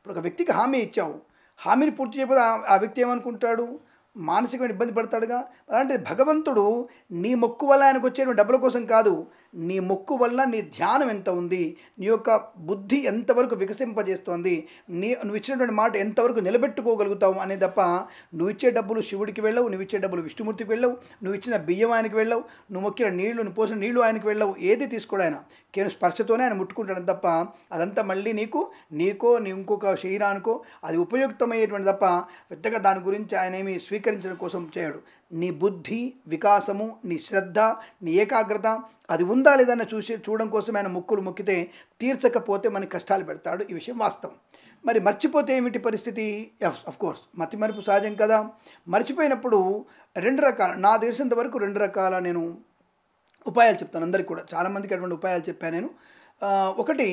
ఇప్పుడు ఒక వ్యక్తికి హామీ ఇచ్చావు, హామీని పూర్తి చేయకపోతే ఆ వ్యక్తి ఏమనుకుంటాడు? మానసికమైన ఇబ్బంది పడతాడుగా. అలాంటిది భగవంతుడు నీ మొక్కు వల్ల ఆయనకు వచ్చేటువంటి డబ్బుల కోసం కాదు, నీ మొక్కు వల్ల నీ ధ్యానం ఎంత ఉంది, నీ యొక్క బుద్ధి ఎంతవరకు వికసింపజేస్తోంది, నువ్వు ఇచ్చినటువంటి మాట ఎంతవరకు నిలబెట్టుకోగలుగుతావు అనే తప్ప, నువ్వు ఇచ్చే డబ్బులు శివుడికి వెళ్ళవు, నువ్వు ఇచ్చే డబ్బులు విష్ణుమూర్తికి వెళ్ళవు, నువ్వు ఇచ్చిన బియ్యం ఆయనకి వెళ్ళవు, నువ్వు మొక్కిన నీళ్లు, నువ్వు పోసిన నీళ్లు ఆయనకి వెళ్ళవు, ఏది తీసుకోడు ఆయన. కేవలం స్పర్శతోనే ఆయన ముట్టుకుంటాడు తప్ప, అదంతా మళ్ళీ నీకో నీ ఇంకొక శరీరానికో అది ఉపయుక్తమయ్యేటువంటి తప్ప పెద్దగా దాని గురించి ఆయన ఏమి స్వీకరించడం కోసం చేయడు. నీ బుద్ధి వికాసము, నీ శ్రద్ధ, నీ ఏకాగ్రత అది ఉందా లేదన్న చూడడం కోసం ఆయన మొక్కులు మొక్కితే తీర్చకపోతే మనకి కష్టాలు పెడతాడు. ఈ విషయం వాస్తవం. మరి మర్చిపోతే ఏమిటి పరిస్థితి? కోర్స్ మతిమరుపు సహజం కదా. మర్చిపోయినప్పుడు రెండు రకాల, నా తెలిసినంత వరకు రెండు రకాల నేను ఉపాయాలు చెప్తాను అందరికీ కూడా. చాలామందికి అటువంటి ఉపాయాలు చెప్పాను నేను. ఒకటి,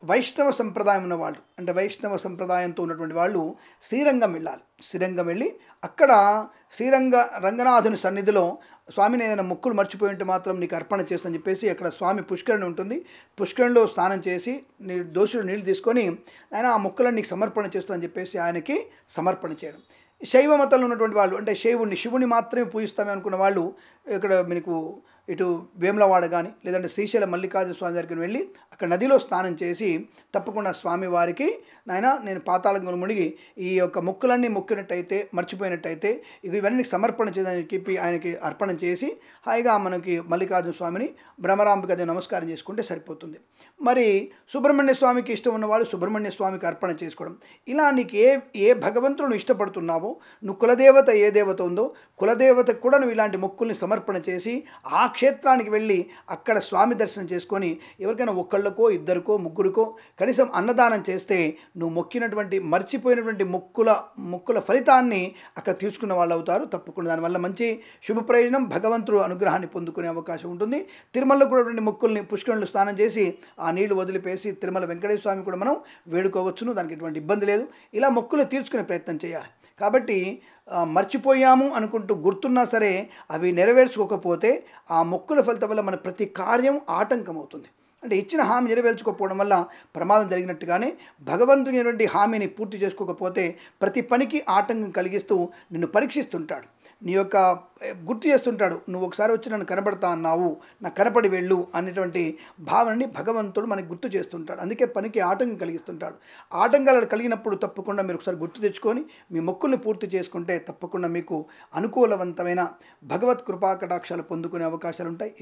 వైష్ణవ సంప్రదాయం ఉన్నవాళ్ళు, అంటే వైష్ణవ సంప్రదాయంతో ఉన్నటువంటి వాళ్ళు శ్రీరంగం వెళ్ళాలి. శ్రీరంగం వెళ్ళి అక్కడ రంగనాథుని సన్నిధిలో స్వామిని ఏదైనా మొక్కులు మర్చిపోయి ఉంటే మాత్రం నీకు అర్పణ చేస్తానని చెప్పేసి అక్కడ స్వామి పుష్కరిణి ఉంటుంది, పుష్కరిణిలో స్నానం చేసి నీ దోషులు నీళ్ళు తీసుకొని ఆయన ఆ మొక్కులను నీకు సమర్పణ చేస్తానని చెప్పేసి ఆయనకి సమర్పణ చేయడం. శైవ మతంలో ఉన్నటువంటి వాళ్ళు, అంటే శివుని మాత్రమే పూజిస్తామే అనుకున్న వాళ్ళు ఇక్కడ మీకు ఇటు వేములవాడ కానీ లేదంటే శ్రీశైలం మల్లికార్జున స్వామి దగ్గరికి వెళ్ళి అక్కడ నదిలో స్నానం చేసి తప్పకుండా స్వామివారికి నాయన నేను పాతాళంలో మునిగి ఈ యొక్క మొక్కులన్నీ మొక్కినట్టయితే మర్చిపోయినట్టయితే ఇవన్నీ సమర్పణ చేయడానికి చెప్పి ఆయనకి అర్పణ చేసి హాయిగా మనకి మల్లికార్జున స్వామిని బ్రహ్మరాంబిక నమస్కారం చేసుకుంటే సరిపోతుంది. మరి సుబ్రహ్మణ్య స్వామికి ఇష్టం ఉన్నవాళ్ళు సుబ్రహ్మణ్య స్వామికి అర్పణ చేసుకోవడం. ఇలా నీకు ఏ భగవంతుడు ఇష్టపడుతున్నావో, నువ్వు కులదేవత ఏ దేవత ఉందో కులదేవతకు కూడా నువ్వు ఇలాంటి మొక్కుల్ని సమర్పణ చేసి ఆ క్షేత్రానికి వెళ్ళి అక్కడ స్వామి దర్శనం చేసుకొని ఎవరికైనా ఒక్కళ్ళకో ఇద్దరికో ముగ్గురికో కనీసం అన్నదానం చేస్తే నువ్వు మొక్కినటువంటి మర్చిపోయినటువంటి మొక్కుల ఫలితాన్ని అక్కడ తీసుకున్న వాళ్ళు అవుతారు. తప్పకుండా దానివల్ల మంచి శుభ ప్రయోజనం, భగవంతుడు అనుగ్రహాన్ని పొందుకునే అవకాశం ఉంటుంది. తిరుమలలో కూడా మొక్కుల్ని పుష్కరులు స్నానం చేసి ఆ నీళ్లు వదిలిపేసి తిరుమల వెంకటేశ్వర స్వామి కూడా మనం వేడుకోవచ్చును, దానికి ఎటువంటి ఇబ్బంది లేదు. ఇలా మొక్కులు తీర్చుకునే ప్రయత్నం చేయాలి. కాబట్టి మర్చిపోయాము అనుకుంటూ గుర్తున్నా సరే అవి నెరవేర్చుకోకపోతే ఆ మొక్కుల ఫలితం వల్ల మన ప్రతి కార్యం ఆటంకం అవుతుంది. అంటే ఇచ్చిన హామీ నెరవేర్చుకోకపోవడం వల్ల ప్రమాదం జరిగినట్టుగానే భగవంతుని హామీని పూర్తి చేసుకోకపోతే ప్రతి పనికి ఆటంకం కలిగిస్తూ నిన్ను పరీక్షిస్తుంటాడు, నీ యొక్క గుర్తు చేస్తుంటాడు. నువ్వు ఒకసారి వచ్చి నన్ను కనబడతా అన్నావు, నాకు కనపడి వెళ్ళు అనేటువంటి భావనని భగవంతుడు మనకి గుర్తు చేస్తుంటాడు. అందుకే పనికి ఆటంకం కలిగిస్తుంటాడు. ఆటంకాలు కలిగినప్పుడు తప్పకుండా మీరు ఒకసారి గుర్తు తెచ్చుకొని మీ మొక్కుల్ని పూర్తి చేసుకుంటే తప్పకుండా మీకు అనుకూలవంతమైన భగవత్ కృపా కటాక్షాలు పొందుకునే అవకాశాలు ఉంటాయి.